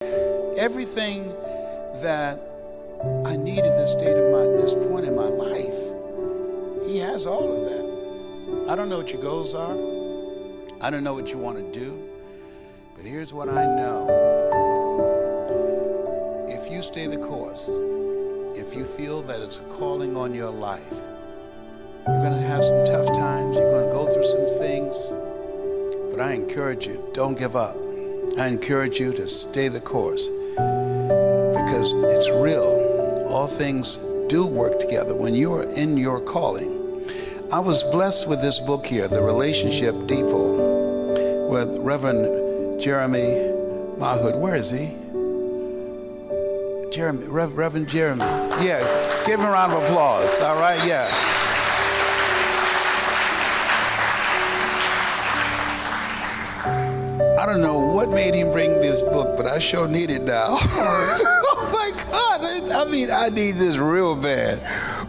Everything that I need at this point in my life, he has all of that. I don't know what your goals are. I don't know what you want to do. But here's what I know. If you stay the course, if you feel that it's a calling on your life, you're going to have some tough times. You're going to go through some things. But I encourage you, don't give up. I encourage you to stay the course because it's real. All things do work together when you are in your calling. I was blessed with this book here, The Relationship Depot, with Reverend Jeremy Mahood. Where is he? Reverend Jeremy. Yeah, give him a round of applause. All right, yeah. I don't know what made him bring this book, but I sure need it now. Oh my God, I need this real bad.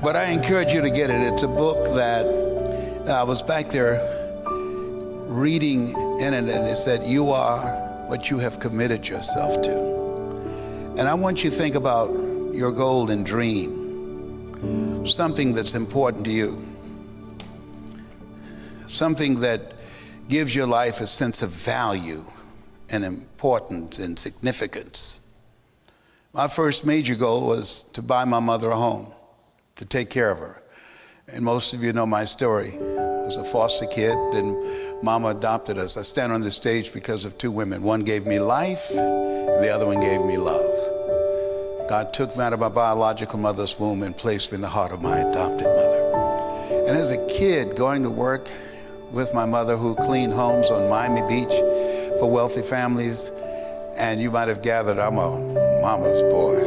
But I encourage you to get it. It's a book that I was back there reading in it, and it said, you are what you have committed yourself to. And I want you to think about your goal and dream, something that's important to you, something that gives your life a sense of value and importance and significance. My first major goal was to buy my mother a home, to take care of her. And most of you know my story. I was a foster kid, then Mama adopted us. I stand on this stage because of two women. One gave me life, and the other one gave me love. God took me out of my biological mother's womb and placed me in the heart of my adopted mother. And as a kid, going to work with my mother who cleaned homes on Miami Beach for wealthy families, and you might have gathered I'm a mama's boy.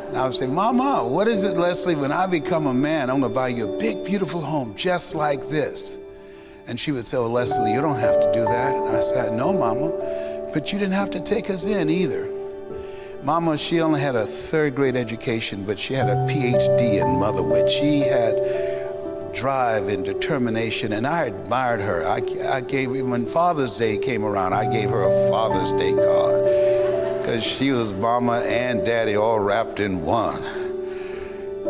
And I would say, Mama, what is it, Leslie, when I become a man, I'm gonna buy you a big, beautiful home just like this. And she would say, oh, Leslie, you don't have to do that. And I said, no, Mama, but you didn't have to take us in either. Mama, she only had a third-grade education, but she had a PhD in motherhood. She had drive and determination, and I admired her. I gave, when Father's Day came around, I gave her a Father's Day card because she was Mama and Daddy all wrapped in one.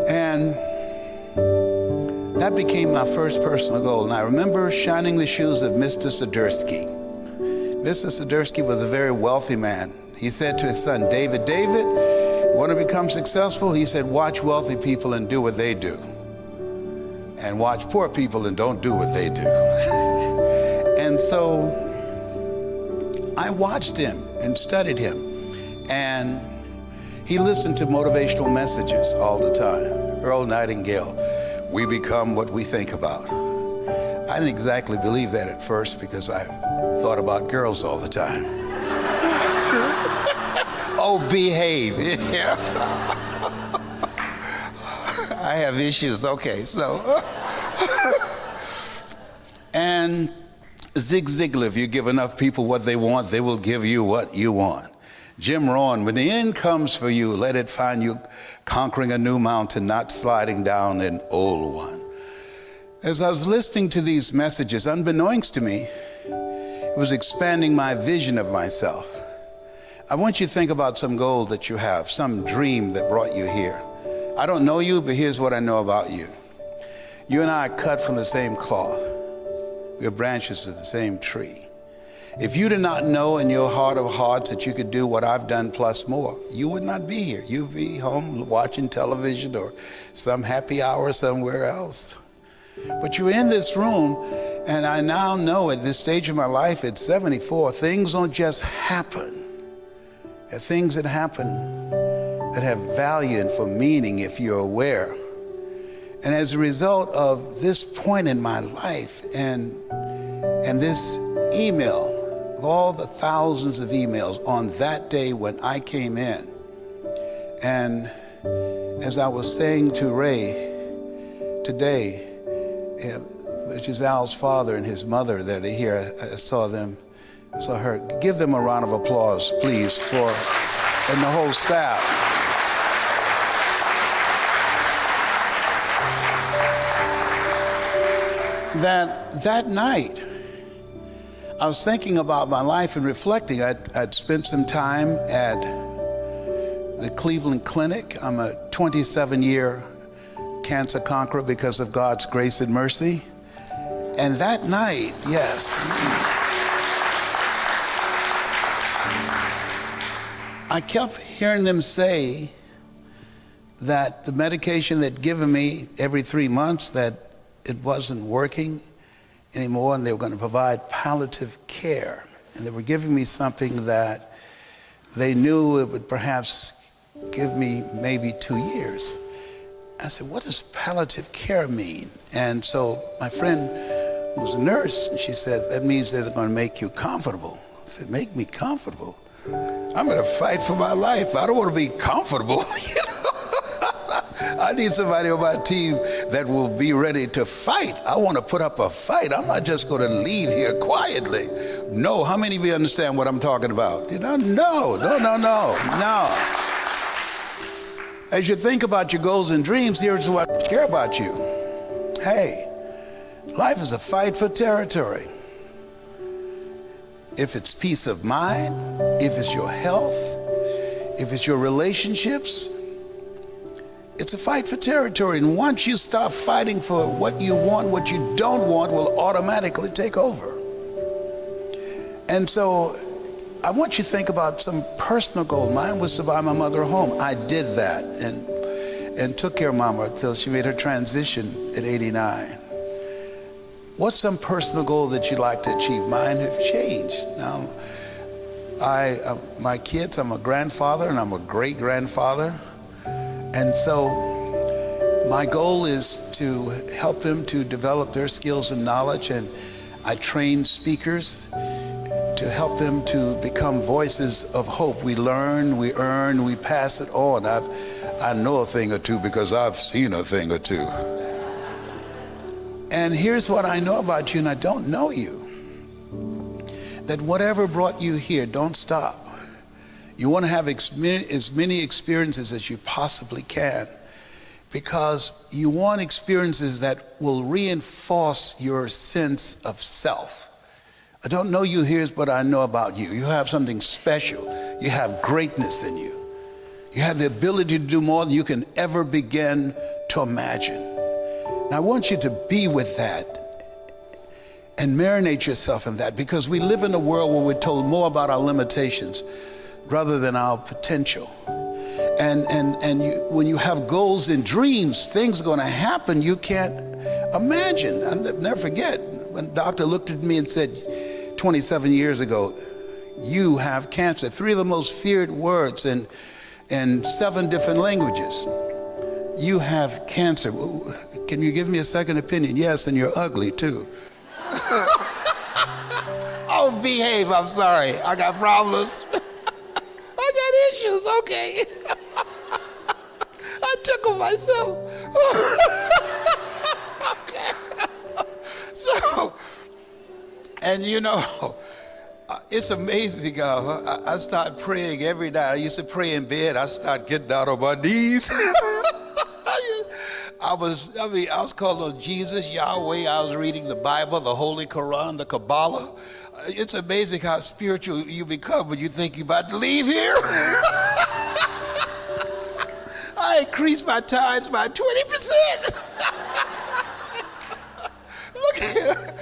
And that became my first personal goal. And I remember shining the shoes of Mr. Sidursky. Mr. Sidursky was a very wealthy man. He said to his son, David, want to become successful? He said, watch wealthy people and do what they do. And watch poor people and don't do what they do. And so I watched him and studied him. And he listened to motivational messages all the time. Earl Nightingale, we become what we think about. I didn't exactly believe that at first because I thought about girls all the time. Oh, behave. Yeah. I have issues. Okay, so. And Zig Ziglar, if you give enough people what they want, they will give you what you want. Jim Rohn, when the end comes for you, let it find you conquering a new mountain, not sliding down an old one. As I was listening to these messages, unbeknownst to me, it was expanding my vision of myself. I want you to think about some goal that you have, some dream that brought you here. I don't know you, but here's what I know about you. You and I are cut from the same cloth. We are branches of the same tree. If you did not know in your heart of hearts that you could do what I've done plus more, you would not be here. You'd be home watching television or some happy hour somewhere else. But you're in this room, and I now know at this stage of my life at 74, things don't just happen. There are things that happen that have value and for meaning if you're aware. And as a result of this point in my life and this email, of all the thousands of emails on that day when I came in, and as I was saying to Ray today, which is Al's father and his mother that are here, I saw her. Give them a round of applause, please, and the whole staff. That night, I was thinking about my life and reflecting. I'd spent some time at the Cleveland Clinic. I'm a 27-year cancer conqueror because of God's grace and mercy. And that night, yes, I kept hearing them say that the medication they'd given me every 3 months, that it wasn't working anymore, and they were going to provide palliative care. And they were giving me something that they knew it would perhaps give me maybe 2 years. I said, what does palliative care mean? And so my friend who was a nurse, she said, that means they're going to make you comfortable. I said, make me comfortable? I'm going to fight for my life. I don't want to be comfortable. I need somebody on my team that will be ready to fight. I want to put up a fight. I'm not just going to leave here quietly. No, how many of you understand what I'm talking about? No. As you think about your goals and dreams, here's what I care about you. Hey, life is a fight for territory. If it's peace of mind, if it's your health, if it's your relationships, it's a fight for territory. And once you start fighting for what you want, what you don't want will automatically take over. And so I want you to think about some personal goal. Mine was to buy my mother a home. I did that and took care of Mama until she made her transition at 89. What's some personal goal that you'd like to achieve? Mine have changed. Now, my kids, I'm a grandfather and I'm a great-grandfather. And so my goal is to help them to develop their skills and knowledge. And I train speakers to help them to become voices of hope. We learn, we earn, we pass it on. I know a thing or two because I've seen a thing or two. And here's what I know about you, and I don't know you. That whatever brought you here, don't stop. You want to have as many experiences as you possibly can, because you want experiences that will reinforce your sense of self. I don't know you here, but I know about you. You have something special. You have greatness in you. You have the ability to do more than you can ever begin to imagine. And I want you to be with that and marinate yourself in that, because we live in a world where we're told more about our limitations rather than our potential. And when you have goals and dreams, things are going to happen you can't imagine. I'll never forget when a doctor looked at me and said, 27 years ago, you have cancer. 3 of the most feared words in 7 different languages. You have cancer. Can you give me a second opinion? Yes, and you're ugly too. Oh, behave, I'm sorry. I got problems. I got issues, okay. I tickle myself. Okay. So, and you know, it's amazing. I start praying every night. I used to pray in bed. I start getting down on my knees. I was called on Jesus, Yahweh. I was reading the Bible, the Holy Quran, the Kabbalah. It's amazing how spiritual you become when you think you're about to leave here. I increased my tithes by 20%. Look here.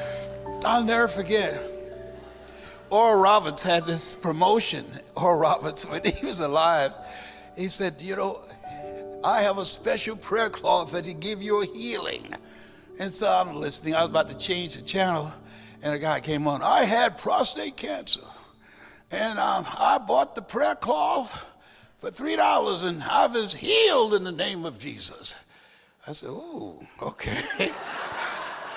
I'll never forget. Oral Roberts had this promotion. Oral Roberts, when he was alive, he said, you know, I have a special prayer cloth that will give you a healing. And so I'm listening. I was about to change the channel, and a guy came on. I had prostate cancer, and I bought the prayer cloth for $3, and I was healed in the name of Jesus. I said, oh, okay.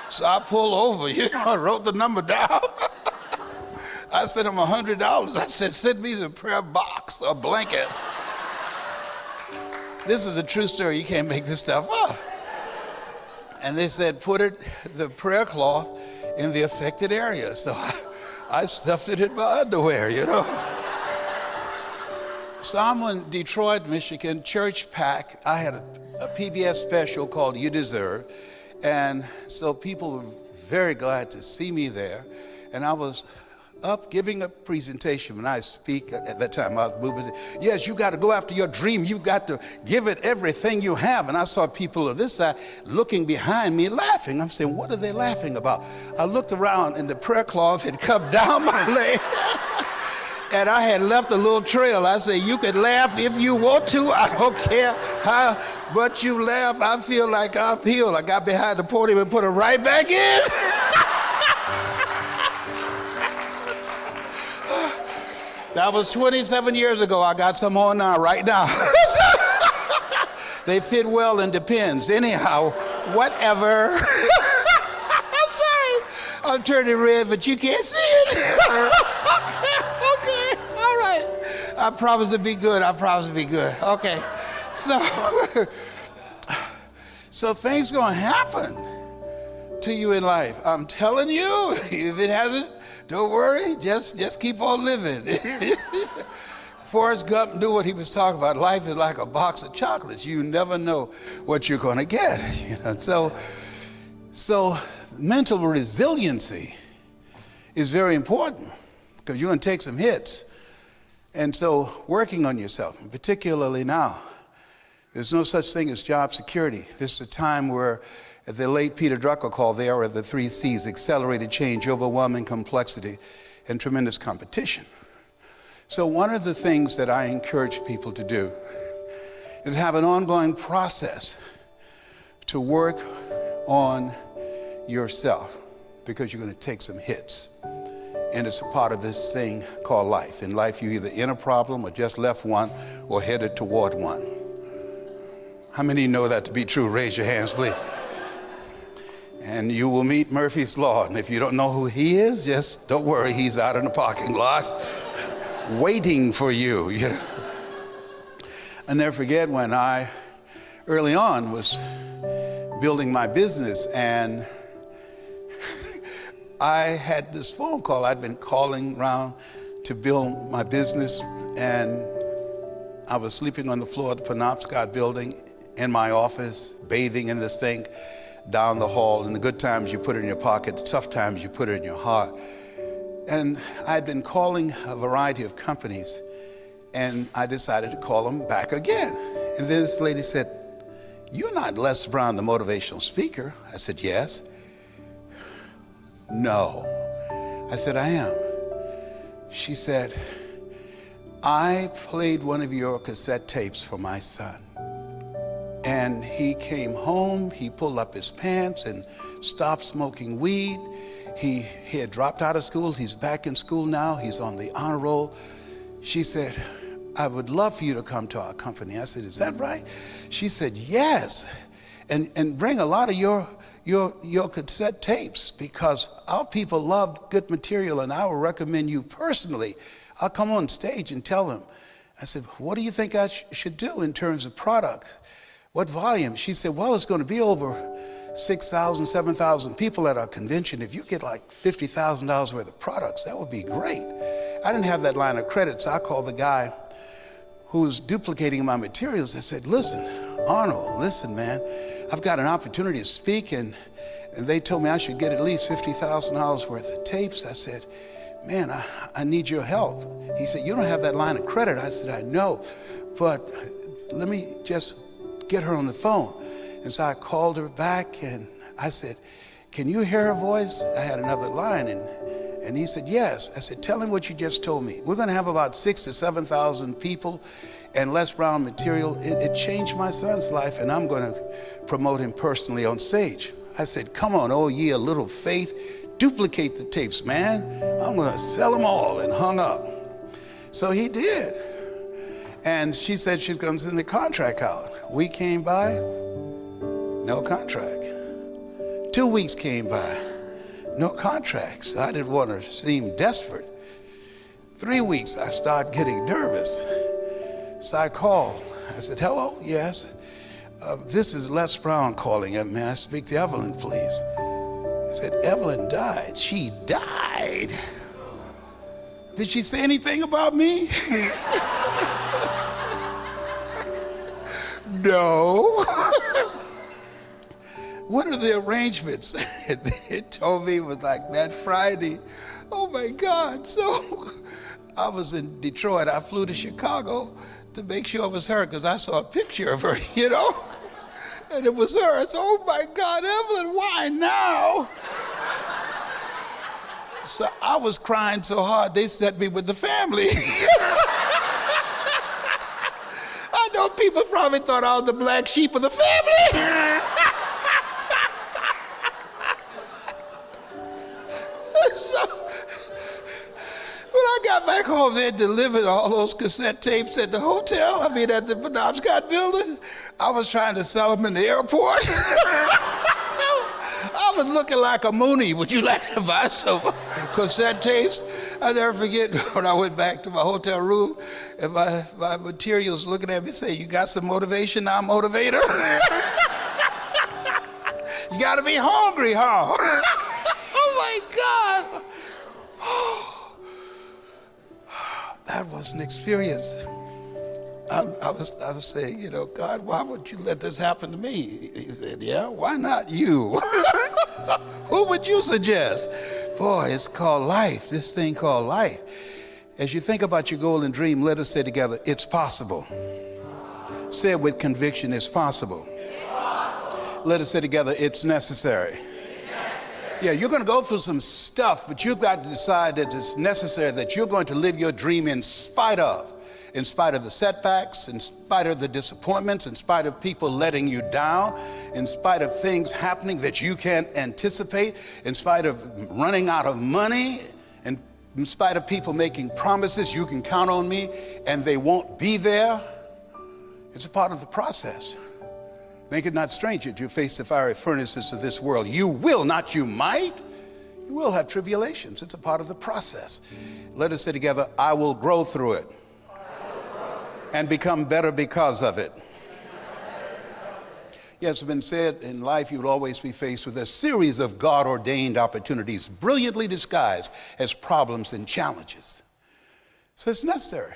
So I pulled over, I wrote the number down. I sent him $100. I said, send me the prayer box, a blanket. This is a true story. You can't make this stuff up. And they said, put the prayer cloth in the affected area. So I stuffed it in my underwear, So I'm in Detroit, Michigan, church pack. I had a PBS special called You Deserve. And so people were very glad to see me there. And I was up giving a presentation. When I speak at that time, I was moving. Yes, you got to go after your dream. You got to give it everything you have. And I saw people of this side looking behind me laughing. I'm saying, what are they laughing about? I looked around and the prayer cloth had come down my leg. And I had left a little trail. I said, you can laugh if you want to. I don't care how much you laugh. I feel like I'm healed. I got behind the podium and put it right back in. That was 27 years ago. I got some on now, right now. They fit well and depends. Anyhow, whatever. I'm sorry. I'm turning red, but you can't see it. Okay, all right. I promise to be good. I promise to be good. Okay. So things gonna happen to you in life. I'm telling you, if it hasn't, don't worry, just keep on living. Forrest Gump knew what he was talking about. Life is like a box of chocolates. You never know what you're gonna get. So mental resiliency is very important because you're gonna take some hits. And so working on yourself, particularly now, there's no such thing as job security. This is a time where the late Peter Drucker called the era of the 3 C's: accelerated change, overwhelming complexity, and tremendous competition. So one of the things that I encourage people to do is have an ongoing process to work on yourself, because you're going to take some hits. And it's a part of this thing called life. In life, you're either in a problem or just left one or headed toward one. How many know that to be true? Raise your hands, please. And you will meet Murphy's Law. And if you don't know who he is, just don't worry, he's out in the parking lot waiting for you. I never forget when I, early on, was building my business, and I had this phone call. I'd been calling around to build my business, and I was sleeping on the floor of the Penobscot building in my office, bathing in this thing down the hall. In the good times, you put it in your pocket. The tough times, you put it in your heart. And I'd been calling a variety of companies, and I decided to call them back again. And this lady said, "You're not Les Brown, the motivational speaker." I said, "Yes." "No." I said, "I am." She said, "I played one of your cassette tapes for my son. And he came home, he pulled up his pants and stopped smoking weed. He had dropped out of school. He's back in school now. He's on the honor roll." She said, "I would love for you to come to our company." I said, "Is that right?" She said, "Yes. And bring a lot of your cassette tapes, because our people love good material, and I will recommend you personally. I'll come on stage and tell them." I said, "What do you think I should do in terms of product? What volume?" She said, "Well, it's going to be over 6,000, 7,000 people at our convention. If you get like $50,000 worth of products, that would be great." I didn't have that line of credit, so I called the guy who was duplicating my materials. I said, "Listen, Arnold, listen, man, I've got an opportunity to speak, and they told me I should get at least $50,000 worth of tapes." I said, "Man, I need your help." He said, "You don't have that line of credit." I said, "I know, but let me just get her on the phone." And so I called her back, and I said, "Can you hear her voice?" I had another line, and he said, "Yes." I said, "Tell him what you just told me. We're going to have about 6,000 to 7,000 people and Les Brown material. It changed my son's life, and I'm going to promote him personally on stage." I said, "Come on, oh ye of little faith, duplicate the tapes, man. I'm going to sell them all," and hung up. So he did. And she said she's going to send the contract out. A week came by, no contract. 2 weeks came by, no contracts. I didn't want to seem desperate. 3 weeks, I started getting nervous. So I called. I said, "Hello, yes. This is Les Brown calling. May I speak to Evelyn, please?" He said, "Evelyn died." She died? Did she say anything about me? No. "What are the arrangements?" It told me it was like that Friday. Oh my God. So I was in Detroit. I flew to Chicago to make sure it was her because I saw a picture of her, you know, and it was her. I said, oh my God, Evelyn, why now? So I was crying so hard, they sent me with the family. I know people probably thought I was the black sheep of the family. So, when I got back home, they delivered all those cassette tapes at the hotel. I mean, at the Penobscot building. I was trying to sell them in the airport. I was looking like a Mooney. Would you like to buy some cassette tapes? I'll never forget when I went back to my hotel room and my materials looking at me saying, you got some motivation now, motivator? You got to be hungry, huh? Oh, my God. That was an experience. I was saying, you know, God, why would you let this happen to me? He said, yeah, why not you? Who would you suggest? Boy, it's called life, this thing called life. As you think about your goal and dream, let us say together, it's possible. Say it with conviction, it's possible. Let us say together, it's necessary. Yeah, you're going to go through some stuff, but you've got to decide that it's necessary, that you're going to live your dream in spite of the setbacks, in spite of the disappointments, in spite of people letting you down, in spite of things happening that you can't anticipate, in spite of running out of money, and in spite of people making promises, you can count on me, and they won't be there. It's a part of the process. Think it not strange that you face the fiery furnaces of this world. You will, not you might. You will have tribulations. It's a part of the process. Let us say together, I will grow through it and become better because of it. Yes, it's been said in life you will always be faced with a series of God-ordained opportunities, brilliantly disguised as problems and challenges. So it's necessary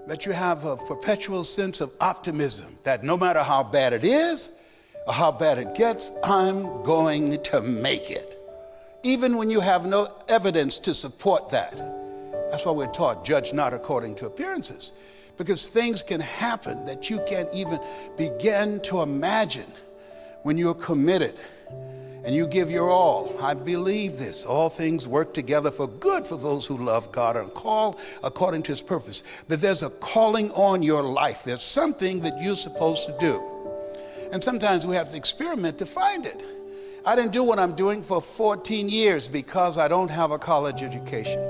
that you have a perpetual sense of optimism that no matter how bad it is or how bad it gets, I'm going to make it. Even when you have no evidence to support that. That's why we're taught, judge not according to appearances. Because things can happen that you can't even begin to imagine when you're committed and you give your all. I believe this. All things work together for good for those who love God and call according to his purpose. That there's a calling on your life. There's something that you're supposed to do. And sometimes we have to experiment to find it. I didn't do what I'm doing for 14 years because I don't have a college education.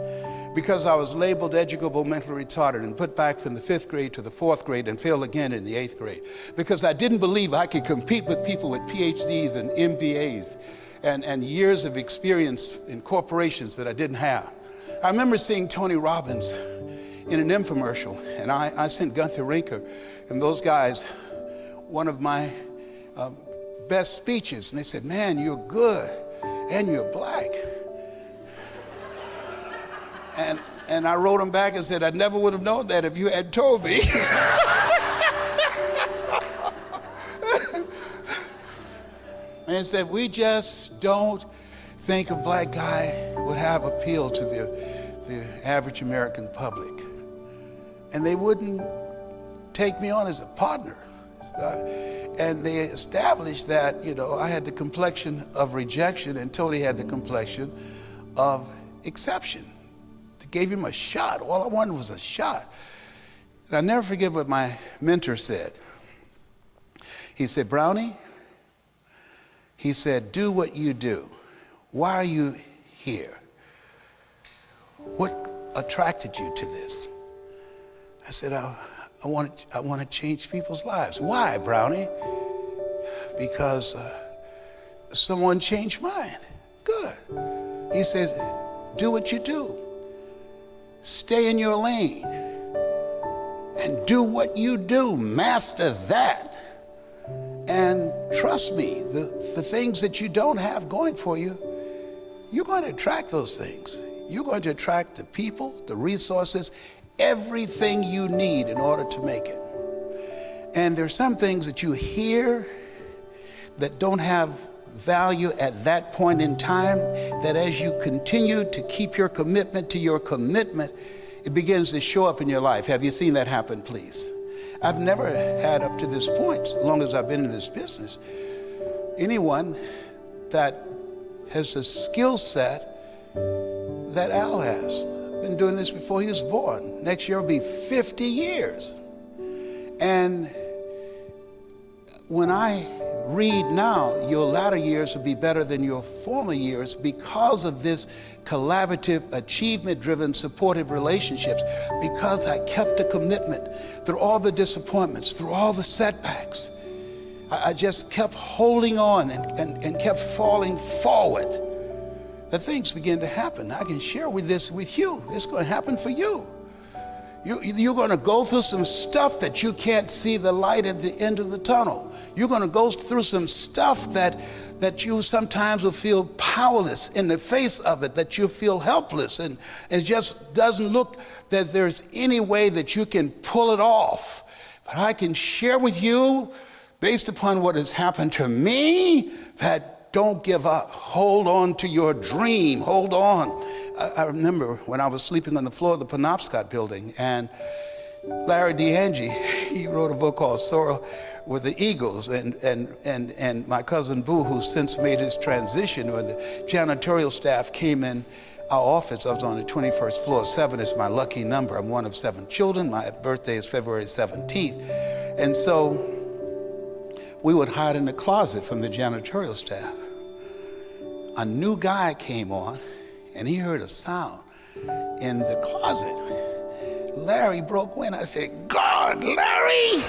Because I was labeled educable mentally retarded and put back from the 5th grade to the 4th grade and failed again in the 8th grade. Because I didn't believe I could compete with people with PhDs and MBAs and years of experience in corporations that I didn't have. I remember seeing Tony Robbins in an infomercial, and I sent Gunther Rinker and those guys one of my best speeches, and they said, man, you're good and you're black. And I wrote him back and said, I never would have known that if you had told me. And he said, we just don't think a black guy would have appeal to the average American public. And they wouldn't take me on as a partner. And they established that, you know, I had the complexion of rejection and Tony had the complexion of exception. Gave him a shot. All I wanted was a shot. And I'll never forget what my mentor said. He said, Brownie, he said, do what you do. Why are you here? What attracted you to this? I said, I want to change people's lives. Why, Brownie? Because someone changed mine. Good. He said, do what you do. Stay in your lane and do what you do. Master that. And trust me, the things that you don't have going for you, you're going to attract those things. You're going to attract the people, the resources, everything you need in order to make it. And there's some things that you hear that don't have value at that point in time, that as you continue to keep your commitment to your commitment, it begins to show up in your life. Have you seen that happen, please? I've never had up to this point, as long as I've been in this business, anyone that has the skill set that Al has. I've been doing this before he was born. Next year will be 50 years. And when I read now, your latter years will be better than your former years because of this collaborative, achievement-driven, supportive relationships, because I kept a commitment through all the disappointments, through all the setbacks. I just kept holding on and kept falling forward. The things begin to happen. I can share this with you. It's going to happen for you. You're going to go through some stuff that you can't see the light at the end of the tunnel. You're going to go through some stuff that you sometimes will feel powerless in the face of it, that you feel helpless, and it just doesn't look that there's any way that you can pull it off. But I can share with you, based upon what has happened to me, that don't give up. Hold on to your dream. Hold on. I remember when I was sleeping on the floor of the Penobscot building, and Larry DeAngie, he wrote a book called Soar with the Eagles, and my cousin Boo, who since made his transition, when the janitorial staff came in our office, I was on the 21st floor. 7 is my lucky number. I'm one of 7 children. My birthday is February 17th. And so we would hide in the closet from the janitorial staff. A new guy came on, and he heard a sound in the closet. Larry broke in. I said, "God, Larry!"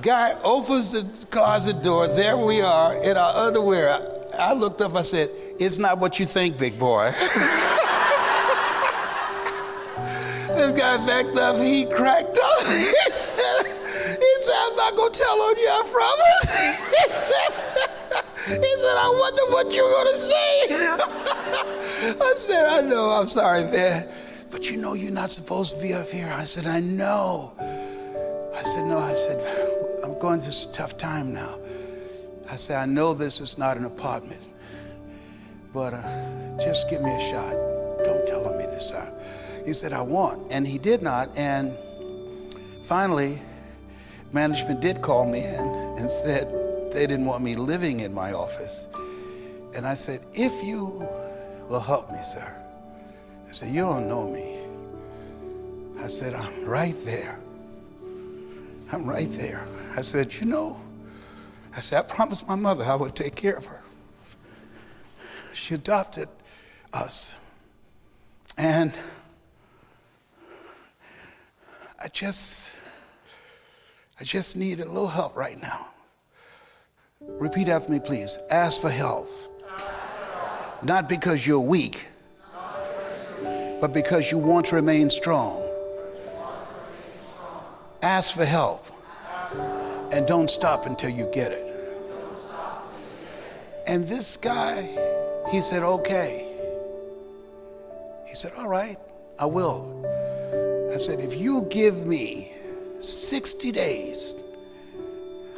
Guy opens the closet door. There we are in our underwear. I looked up. I said, "It's not what you think, big boy." This guy backed up. He cracked up. He said, "I'm not going to tell on you, I promise." He said, "I wonder what you're going to say." I said, "I know, I'm sorry, man. But you know you're not supposed to be up here." I said, "I know." I said, "No," I said, "I'm going through a tough time now." I said, "I know this is not an apartment, but just give me a shot. Don't tell on me this time." He said, "I won't." And he did not. And finally, management did call me in and said they didn't want me living in my office. And I said, "If you will help me, sir." I said, "You don't know me." I said, "I'm right there. I'm right there." I said, "You know," I said, "I promised my mother I would take care of her. She adopted us. And I just need a little help right now." Repeat after me, please. Ask for help. Not because you're weak, but because you want to remain strong. Ask for help. And don't stop until you get it. And this guy, he said, "Okay." He said, "All right, I will." I said, "If you give me 60 days,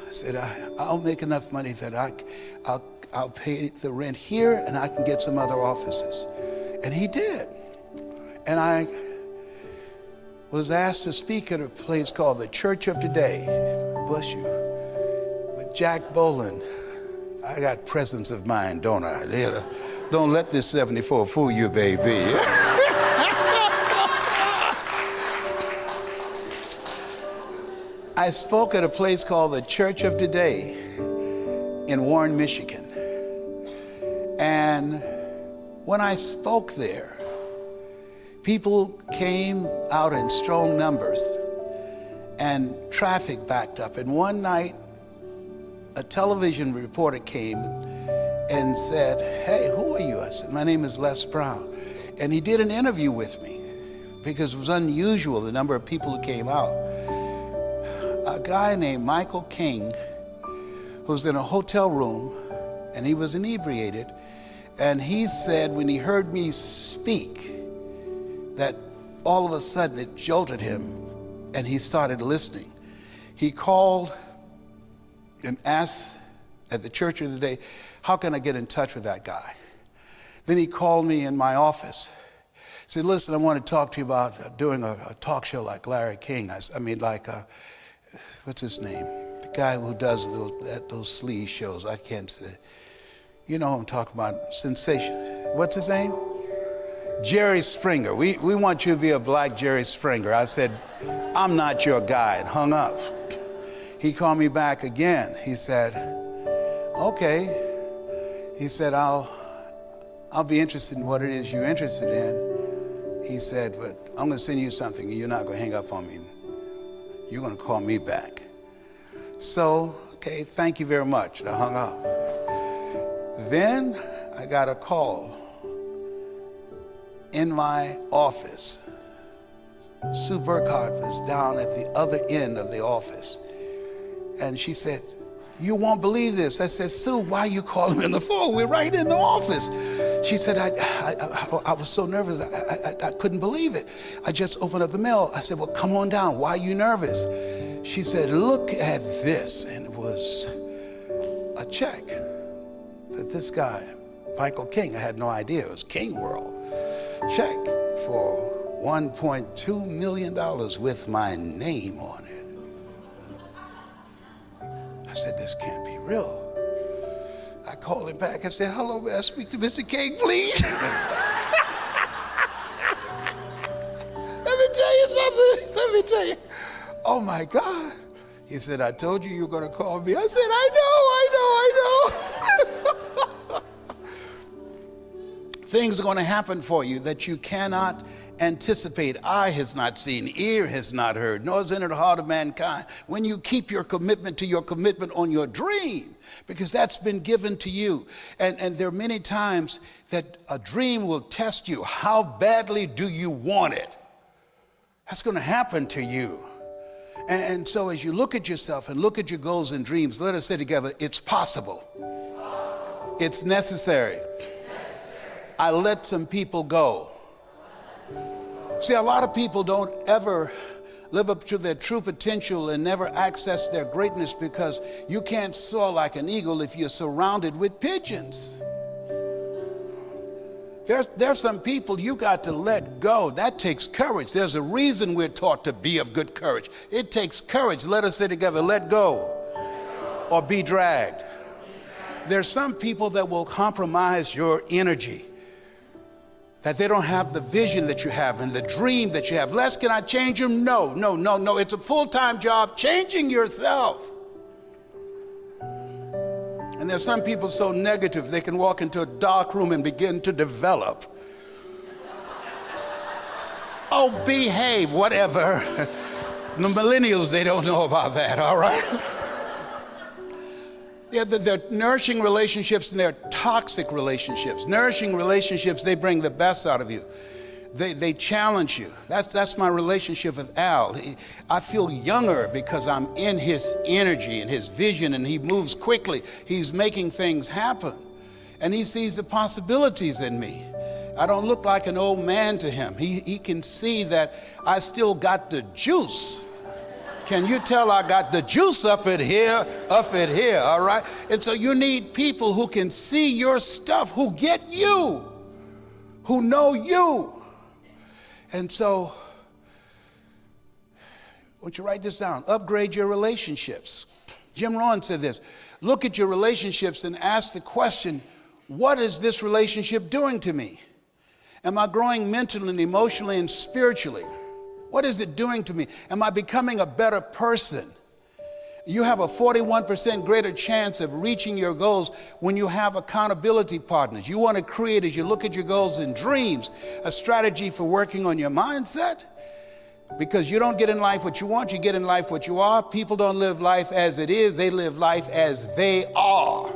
I said, I'll make enough money that I'll pay the rent here and I can get some other offices." And he did. And I was asked to speak at a place called the Church of Today, bless you, with Jack Boland. I got presence of mind, don't I? Don't let this 74 fool you, baby. I spoke at a place called the Church of Today in Warren, Michigan. And when I spoke there, people came out in strong numbers and traffic backed up. And one night, a television reporter came and said, "Hey, who are you?" I said, "My name is Les Brown." And he did an interview with me because it was unusual, the number of people who came out. A guy named Michael King, who was in a hotel room, and he was inebriated, and he said when he heard me speak that all of a sudden it jolted him and he started listening. He called and asked at the church of the day. How can I get in touch with that guy? Then he called me in my office. He said, listen, I want to talk to you about doing a talk show like Larry King. What's his name? The guy who does those sleaze shows. I can't say. You know who I'm talking about, sensation. What's his name? Jerry Springer. We want you to be a black Jerry Springer. I said, I'm not your guy, and hung up. He called me back again. He said, okay. He said, I'll be interested in what it is you're interested in. He said, but I'm going to send you something, and you're not going to hang up on me. You're going to call me back. So, okay, thank you very much. And I hung up. Then I got a call in my office. Sue Burkhardt was down at the other end of the office. And she said, you won't believe this. I said, Sue, why are you calling me on the phone? We're right in the office. She said, I was so nervous, I couldn't believe it. I just opened up the mail. I said, well, come on down. Why are you nervous? She said, look at this. And it was a check that this guy, Michael King, I had no idea, it was King World, check for $1.2 million with my name on it. I said, this can't be real. I called him back and said, hello, may I speak to Mr. King, please? Let me tell you something. Let me tell you. Oh, my God. He said, I told you were going to call me. I said, I know. Things are going to happen for you that you cannot anticipate. Eye has not seen, ear has not heard, nor has entered the heart of mankind. When you keep your commitment to your commitment on your dream, because that's been given to you. And there are many times that a dream will test you. How badly do you want it? That's going to happen to you. And so as you look at yourself and look at your goals and dreams, let us say together, it's possible. It's necessary. I let some people go. See, a lot of people don't ever live up to their true potential and never access their greatness because you can't soar like an eagle if you're surrounded with pigeons. There's some people you got to let go. That takes courage. There's a reason we're taught to be of good courage. It takes courage. Let us say together, let go or be dragged. There's some people that will compromise your energy, that they don't have the vision that you have and the dream that you have. Les, can I change them? No. It's a full-time job changing yourself. And there's some people so negative, they can walk into a dark room and begin to develop. Oh, behave, whatever. The millennials, they don't know about that, all right? Yeah, they're nourishing relationships and they're toxic relationships. Nourishing relationships, they bring the best out of you. They challenge you. That's my relationship with Al. I feel younger because I'm in his energy and his vision, and he moves quickly. He's making things happen. And he sees the possibilities in me. I don't look like an old man to him. He can see that I still got the juice. Can you tell I got the juice up at here, all right? And so you need people who can see your stuff, who get you, who know you. And so, won't you write this down? Upgrade your relationships. Jim Rohn said this, look at your relationships and ask the question, what is this relationship doing to me? Am I growing mentally and emotionally and spiritually? What is it doing to me? Am I becoming a better person? You have a 41% greater chance of reaching your goals when you have accountability partners. You want to create, as you look at your goals and dreams, a strategy for working on your mindset. Because you don't get in life what you want, you get in life what you are. People don't live life as it is, they live life as they are.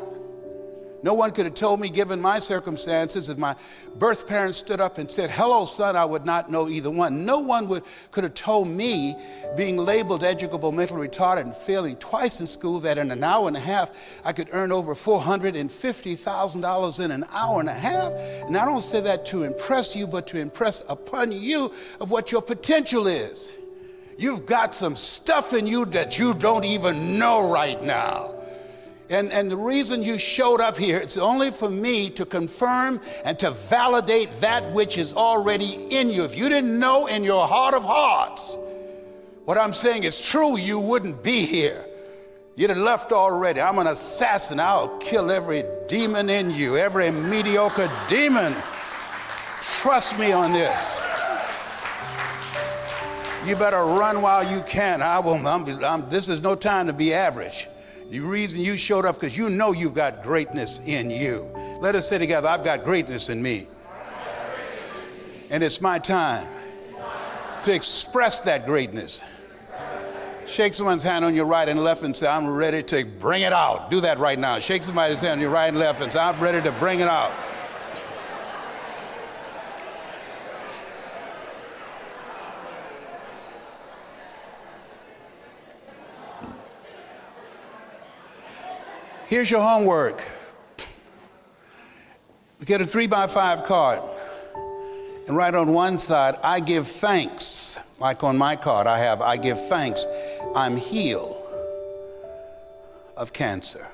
No one could have told me, given my circumstances, if my birth parents stood up and said, hello, son, I would not know either one. No one could have told me, being labeled educable, mentally retarded, and failing twice in school, that in an hour and a half, I could earn over $450,000 in an hour and a half. And I don't say that to impress you, but to impress upon you of what your potential is. You've got some stuff in you that you don't even know right now. And the reason you showed up here, it's only for me to confirm and to validate that which is already in you. If you didn't know in your heart of hearts what I'm saying is true, you wouldn't be here. You'd have left already. I'm an assassin. I'll kill every demon in you, every mediocre demon. Trust me on this. You better run while you can. This is no time to be average. The reason you showed up because you know you've got greatness in you. Let us say together, I've got greatness in me. And it's my time to express that greatness. Shake someone's hand on your right and left and say, I'm ready to bring it out. Do that right now. Shake somebody's hand on your right and left and say, I'm ready to bring it out. Here's your homework. Get a 3x5 card and write on one side, I give thanks. Like on my card, I give thanks. I'm healed of cancer.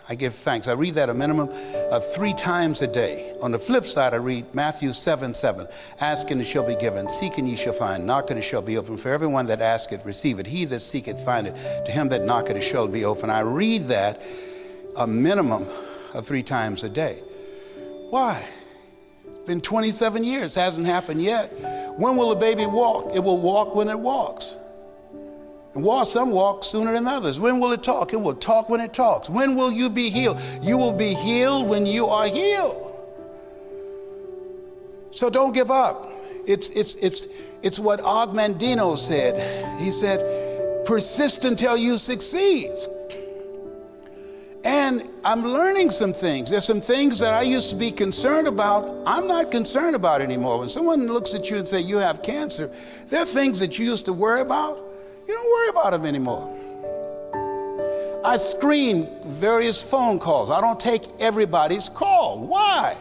I give thanks. I read that a minimum of 3 times a day. On the flip side, I read Matthew 7:7. Ask and it shall be given. Seek and ye shall find. Knock and it shall be open. For everyone that asketh, receive it. He that seeketh, find it. To him that knocketh, it shall be open. I read that a minimum of 3 times a day. Why? It's been 27 years, hasn't happened yet. When will a baby walk? It will walk when it walks. And some walk sooner than others. When will it talk? It will talk when it talks. When will you be healed? You will be healed when you are healed. So don't give up. It's what Og Mandino said. He said, persist until you succeed. And I'm learning some things. There's some things that I used to be concerned about, I'm not concerned about anymore. When someone looks at you and says you have cancer, there are things that you used to worry about. You don't worry about them anymore. I screen various phone calls. I don't take everybody's call. Why?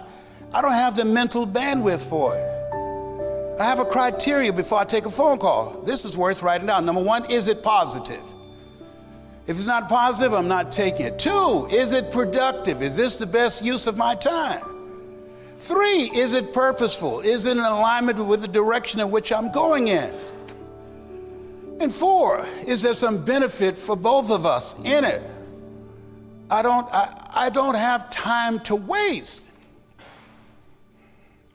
I don't have the mental bandwidth for it. I have a criteria before I take a phone call. This is worth writing down. Number 1, is it positive? If it's not positive, I'm not taking it. 2, is it productive? Is this the best use of my time? 3, is it purposeful? Is it in alignment with the direction in which I'm going in? And 4, is there some benefit for both of us in it? I don't have time to waste.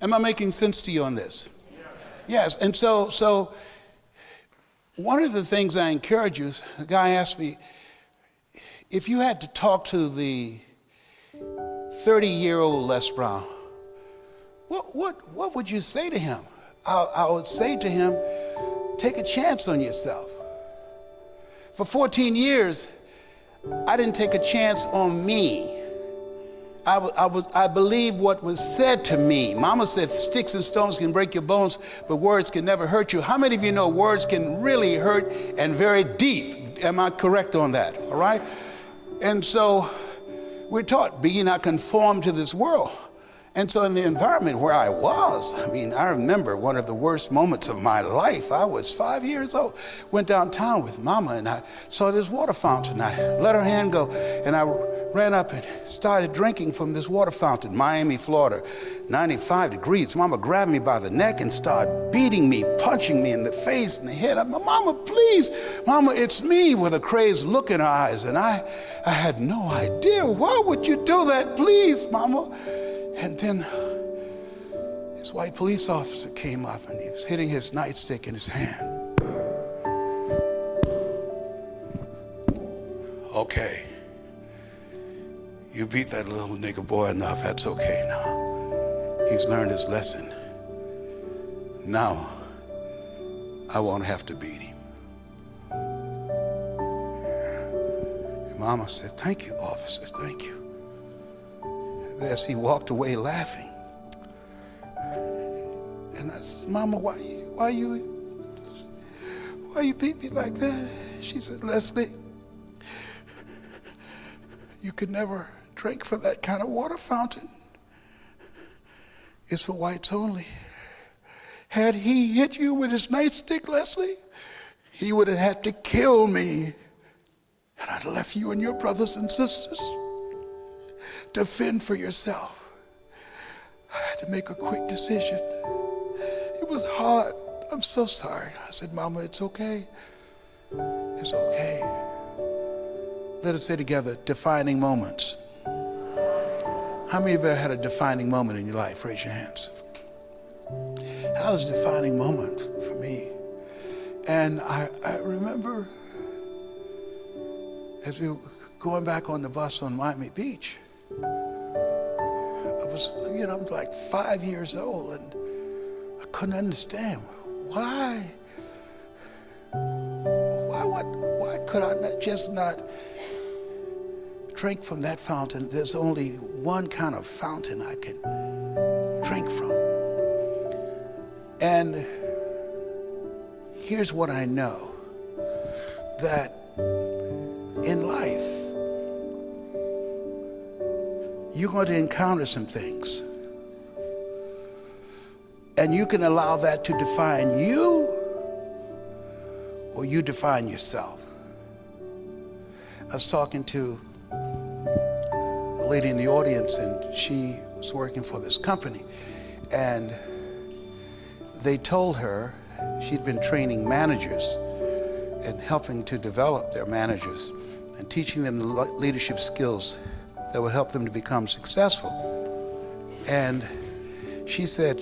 Am I making sense to you on this? Yes. And so one of the things I encourage you, the guy asked me, if you had to talk to the 30-year-old Les Brown, what would you say to him? I would say to him, take a chance on yourself. For 14 years, I didn't take a chance on me. I believe what was said to me. Mama said sticks and stones can break your bones, but words can never hurt you. How many of you know words can really hurt and very deep? Am I correct on that? All right? And so we're taught, be ye not conformed to this world. And so in the environment where I was, I remember one of the worst moments of my life. I was 5 years old, went downtown with Mama, and I saw this water fountain. I let her hand go, and I ran up and started drinking from this water fountain, Miami, Florida, 95 degrees. Mama grabbed me by the neck and started beating me, punching me in the face and the head. I'm like, Mama, please. Mama, it's me, with a crazed look in her eyes. And I had no idea. Why would you do that? Please, Mama. And then this white police officer came up and he was hitting his nightstick in his hand. Okay. You beat that little nigger boy enough. That's okay now. He's learned his lesson. Now, I won't have to beat him. And Mama said, thank you, officers, thank you. As he walked away laughing. And I said, Mama, why you beat me like that? She said, Leslie, you could never drink from that kind of water fountain. It's for whites only. Had he hit you with his nightstick, Leslie, he would have had to kill me. And I'd left you and your brothers and sisters. to fend for yourself. I had to make a quick decision. It was hard. I'm so sorry. I said, Mama, it's okay. It's okay. Let us say together, defining moments. How many of you ever had a defining moment in your life? Raise your hands. That was a defining moment for me. And I remember as we were going back on the bus on Miami Beach, I was like 5 years old, and I couldn't understand why could I not drink from that fountain? There's only one kind of fountain I can drink from. And here's what I know, that in life, you're going to encounter some things. And you can allow that to define you, or you define yourself. I was talking to a lady in the audience, and she was working for this company. And they told her she'd been training managers and helping to develop their managers and teaching them the leadership skills that would help them to become successful. And she said,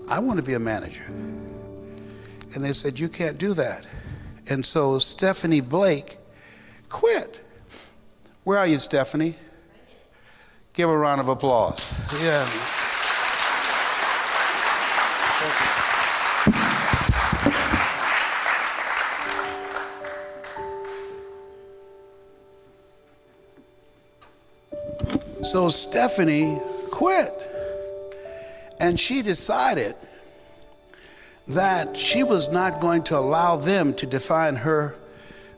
I want to be a manager. And they said, you can't do that. And so Stephanie Blake quit. Where are you, Stephanie? Give her a round of applause. Yeah. So Stephanie quit. And she decided that she was not going to allow them to define her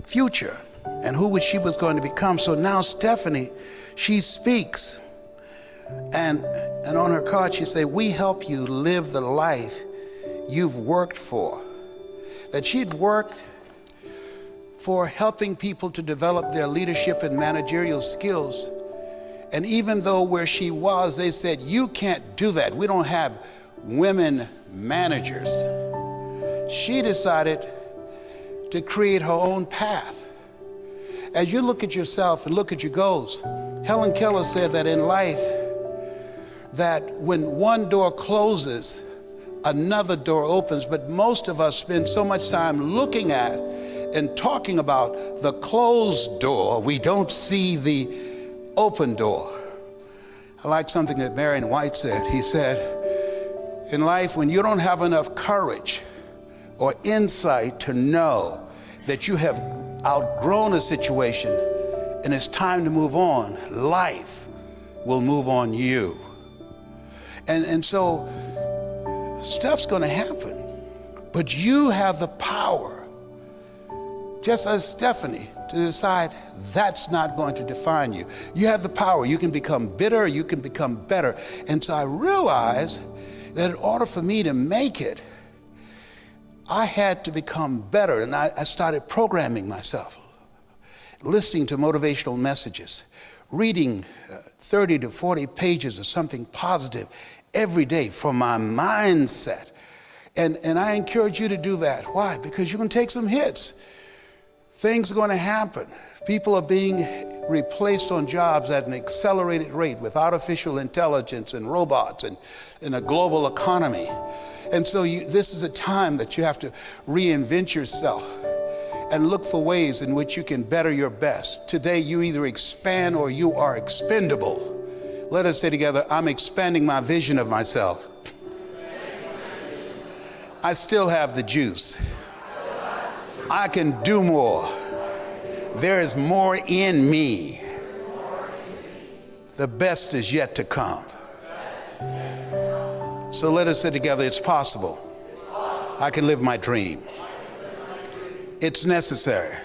future and who she was going to become. So now Stephanie, she speaks. And on her card, she said, we help you live the life you've worked for. That she'd worked for helping people to develop their leadership and managerial skills. And even though where she was, they said, you can't do that. We don't have women managers. She decided to create her own path. As you look at yourself and look at your goals, Helen Keller said that in life, that when one door closes, another door opens. But most of us spend so much time looking at and talking about the closed door, we don't see the open door. I like something that Marion White said. He said, in life, when you don't have enough courage or insight to know that you have outgrown a situation and it's time to move on, life will move on you. And so stuff's going to happen, but you have the power, just as Stephanie, to decide that's not going to define you. You have the power. You can become bitter, you can become better. And so I realized that in order for me to make it, I had to become better. And I started programming myself, listening to motivational messages, reading 30 to 40 pages of something positive every day for my mindset. And I encourage you to do that. Why? Because you're going to take some hits. Things are going to happen. People are being replaced on jobs at an accelerated rate with artificial intelligence and robots and in a global economy. And so this is a time that you have to reinvent yourself and look for ways in which you can better your best. Today, you either expand or you are expendable. Let us say together, I'm expanding my vision of myself. I still have the juice. I can do more. There is more in me. The best is yet to come. So let us say together, it's possible. I can live my dream. It's necessary.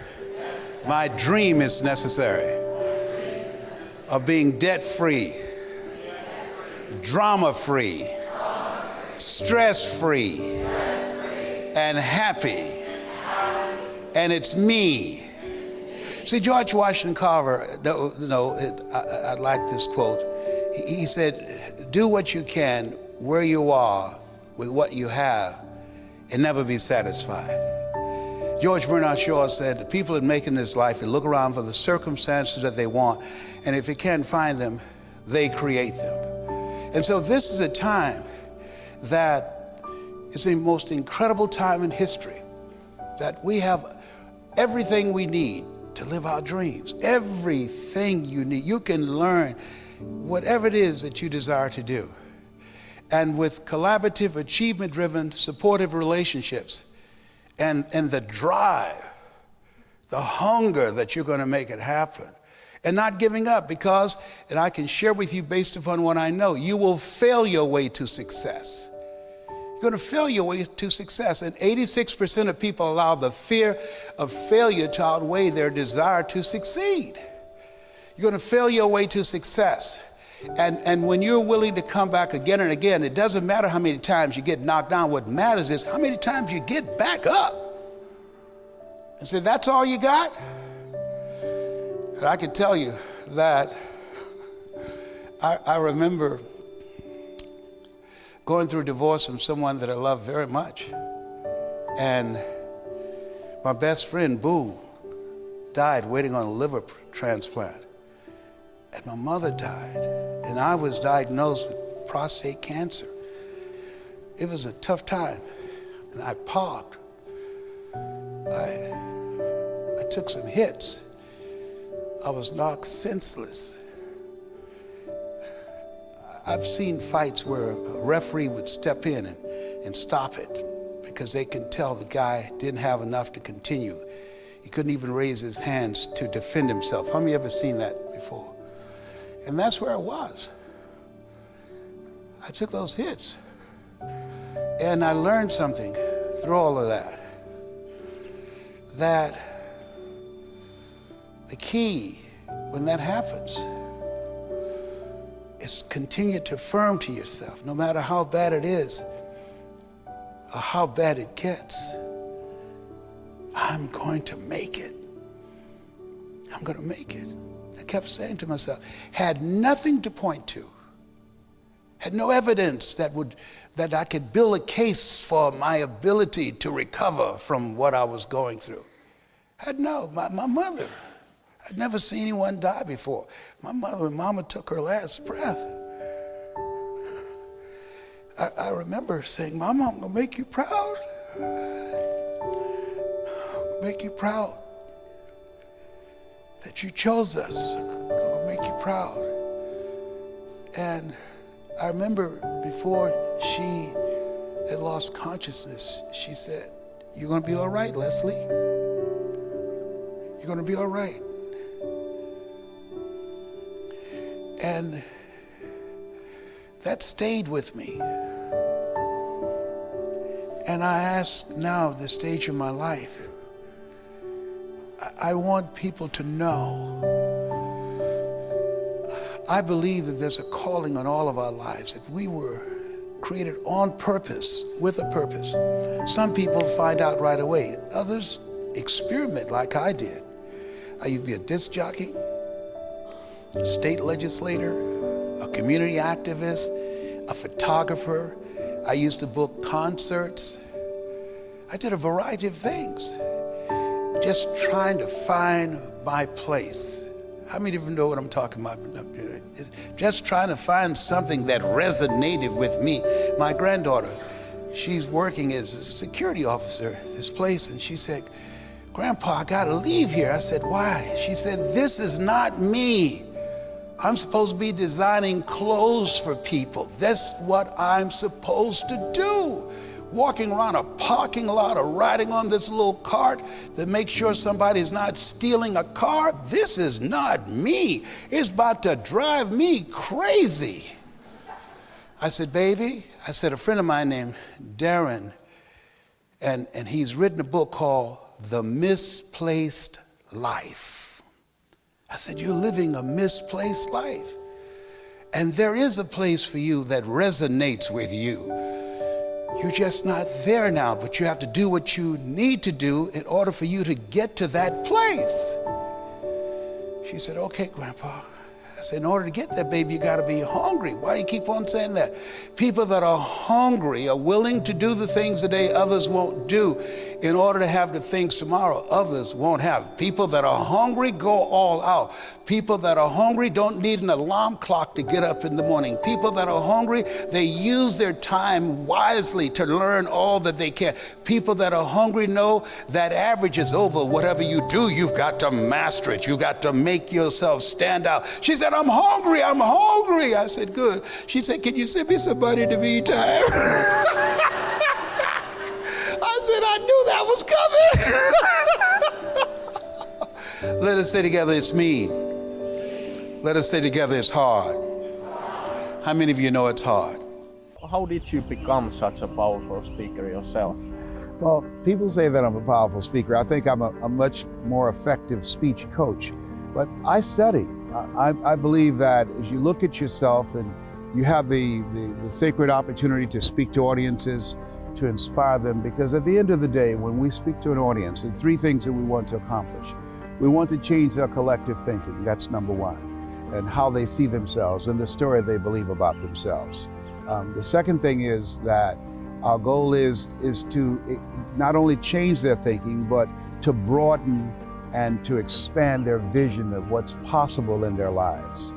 My dream is necessary. Of being debt-free, drama-free, stress-free, and happy. And it's me. See, George Washington Carver, I like this quote. He said, do what you can where you are with what you have and never be satisfied. George Bernard Shaw said, the people that make in this life look around for the circumstances that they want, and if they can't find them, they create them. And so this is a time that is the most incredible time in history, that we have everything we need to live our dreams, everything you need. You can learn whatever it is that you desire to do. And with collaborative, achievement-driven, supportive relationships, and the drive, the hunger that you're going to make it happen, and not giving up, because, and I can share with you based upon what I know, you will fail your way to success. You're going to fail your way to success. And 86% of people allow the fear of failure to outweigh their desire to succeed. You're going to fail your way to success. And when you're willing to come back again and again, it doesn't matter how many times you get knocked down. What matters is how many times you get back up. And say, that's all you got? And I can tell you that I remember going through a divorce from someone that I loved very much. And my best friend, Boo, died waiting on a liver transplant. And my mother died, and I was diagnosed with prostate cancer. It was a tough time, and I parked. I took some hits. I was knocked senseless. I've seen fights where a referee would step in and stop it because they can tell the guy didn't have enough to continue. He couldn't even raise his hands to defend himself. How many of you ever seen that before? And that's where I was. I took those hits. And I learned something through all of that. That the key when that happens is continue to affirm to yourself, no matter how bad it is or how bad it gets, I'm going to make it. I'm going to make it. I kept saying to myself, had nothing to point to, had no evidence that I could build a case for my ability to recover from what I was going through. My mother, I'd never seen anyone die before. My mother, when Mama took her last breath, I remember saying, Mama, I'm gonna make you proud. I'm gonna make you proud that you chose us. I'm gonna make you proud. And I remember before she had lost consciousness, she said, you're gonna be all right, Leslie. You're gonna be all right. And that stayed with me. And I ask now, this stage of my life, I want people to know, I believe that there's a calling on all of our lives, that we were created on purpose, with a purpose. Some people find out right away. Others experiment like I did. I used to be a disc jockey, a state legislator, a community activist, a photographer. I used to book concerts. I did a variety of things, just trying to find my place. How many of you know what I'm talking about? Just trying to find something that resonated with me. My granddaughter, she's working as a security officer at this place, and she said, Grandpa, I gotta leave here. I said, why? She said, this is not me. I'm supposed to be designing clothes for people. That's what I'm supposed to do. Walking around a parking lot or riding on this little cart to make sure somebody's not stealing a car. This is not me. It's about to drive me crazy. I said, baby, I said, a friend of mine named Darren, and he's written a book called The Misplaced Life. I said, you're living a misplaced life. And there is a place for you that resonates with you. You're just not there now, but you have to do what you need to do in order for you to get to that place. She said, okay, Grandpa. I said, in order to get that, baby, you got to be hungry. Why do you keep on saying that? People that are hungry are willing to do the things today others won't do in order to have the things tomorrow others won't have. People that are hungry go all out. People that are hungry don't need an alarm clock to get up in the morning. People that are hungry, they use their time wisely to learn all that they can. People that are hungry know that average is over. Whatever you do, you've got to master it. You've got to make yourself stand out. She said, I'm hungry, I'm hungry. I said, good. She said, can you send me somebody to be tired? I said, I knew that was coming. Let us say together, it's me. Let us say together, it's hard. How many of you know it's hard? How did you become such a powerful speaker yourself? Well, people say that I'm a powerful speaker. I think I'm a much more effective speech coach. But I study. I believe that as you look at yourself and you have the sacred opportunity to speak to audiences, to inspire them, because at the end of the day, when we speak to an audience, there are three things that we want to accomplish. We want to change their collective thinking, that's number one, and how they see themselves and the story they believe about themselves. The second thing is that our goal is to not only change their thinking, but to broaden and to expand their vision of what's possible in their lives.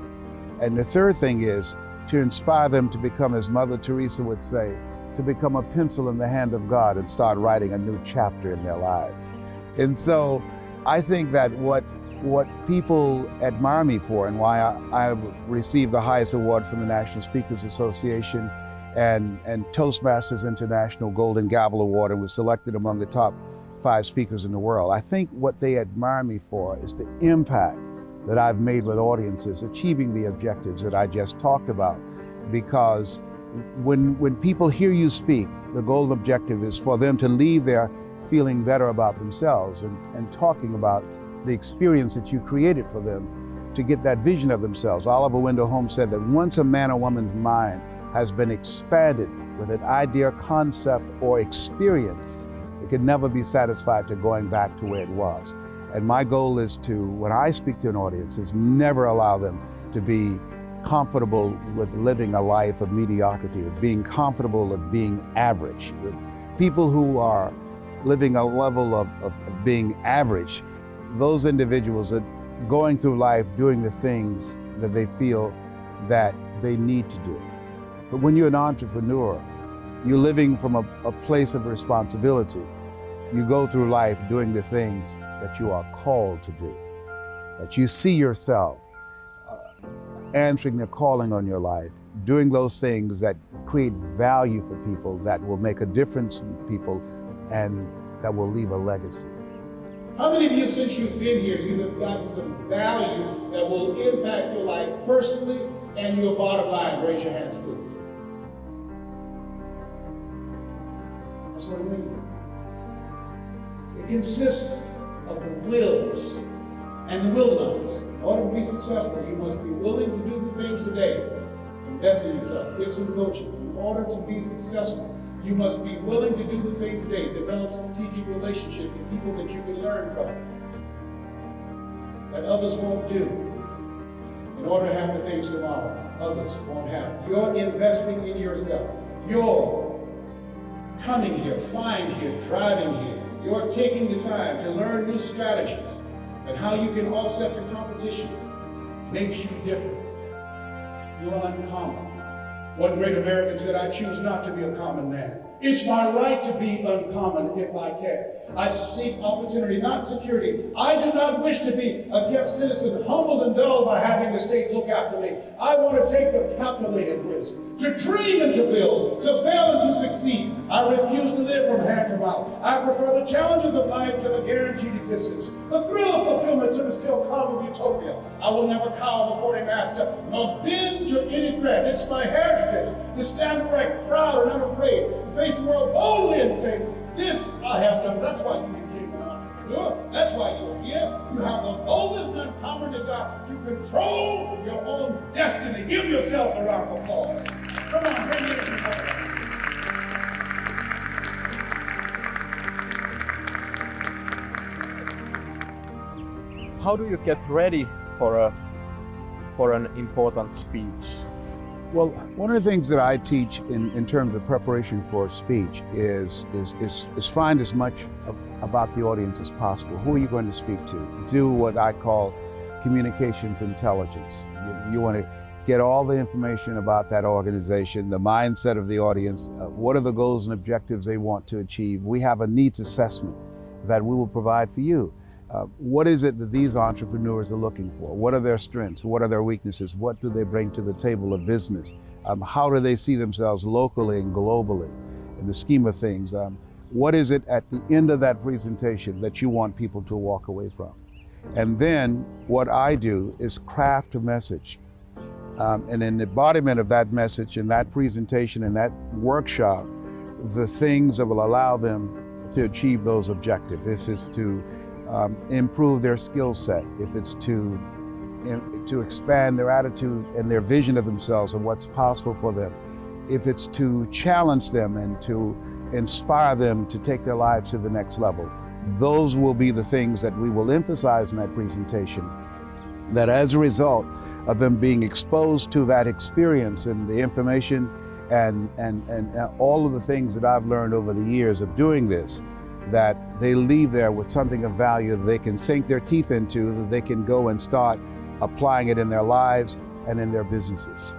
And the third thing is to inspire them to become, as Mother Teresa would say, to become a pencil in the hand of God and start writing a new chapter in their lives. And so I think that what people admire me for, and why I received the highest award from the National Speakers Association and Toastmasters International Golden Gavel Award, and was selected among the top 5 speakers in the world. I think what they admire me for is the impact that I've made with audiences, achieving the objectives that I just talked about. Because when people hear you speak, the golden objective is for them to leave there feeling better about themselves and talking about the experience that you created for them to get that vision of themselves. Oliver Wendell Holmes said that once a man or woman's mind has been expanded with an idea, concept, or experience, it can never be satisfied to going back to where it was. And my goal is to, when I speak to an audience, is never allow them to be comfortable with living a life of mediocrity, of being comfortable of being average. People who are living a level of being average, those individuals are going through life doing the things that they feel that they need to do. But when you're an entrepreneur, you're living from a place of responsibility. You go through life doing the things that you are called to do, that you see yourself answering the calling on your life, doing those things that create value for people, that will make a difference in people, and that will leave a legacy. How many of you, since you've been here, you have gotten some value that will impact your life personally and your bottom line? Raise your hands, please. That's what I mean. It consists of the wills and the will nots. In order to be successful, you must be willing to do the things today. Invest in yourself, get some coaching. In order to be successful, you must be willing to do the things today. Develop strategic relationships with people that you can learn from, that others won't do. In order to have the things tomorrow, others won't have. You're investing in yourself. You're coming here, flying here, driving here. You're taking the time to learn new strategies and how you can offset the competition. Makes you different. You're uncommon. One great American said, I choose not to be a common man. It's my right to be uncommon if I can. I seek opportunity, not security. I do not wish to be a kept citizen, humbled and dulled by having the state look after me. I want to take the calculated risk, to dream and to build, to fail and to succeed. I refuse to live from hand to mouth. I prefer the challenges of life to the guaranteed existence, the thrill of fulfillment to the still calm of utopia. I will never cower before a master, nor bend to any threat. It's my heritage to stand erect, proud and unafraid, to face the world boldly and say, this I have done. That's why you became an entrepreneur. That's why you're here. You have the boldest and uncommon desire to control your own destiny. Give yourselves a round of applause. Come on, bring it in. How do you get ready for an important speech? Well, one of the things that I teach in terms of preparation for speech is find as much about the audience as possible. Who are you going to speak to? Do what I call communications intelligence. You want to get all the information about that organization, the mindset of the audience, what are the goals and objectives they want to achieve. We have a needs assessment that we will provide for you. What is it that these entrepreneurs are looking for? What are their strengths? What are their weaknesses? What do they bring to the table of business? How do they see themselves locally and globally in the scheme of things? What is it at the end of that presentation that you want people to walk away from? And then what I do is craft a message. And in the embodiment of that message and that presentation and that workshop, the things that will allow them to achieve those objectives. If it's to improve their skill set, if it's to expand their attitude and their vision of themselves and what's possible for them, if it's to challenge them and to inspire them to take their lives to the next level, those will be the things that we will emphasize in that presentation, that as a result of them being exposed to that experience and the information and all of the things that I've learned over the years of doing this, that they leave there with something of value that they can sink their teeth into, that they can go and start applying it in their lives and in their businesses.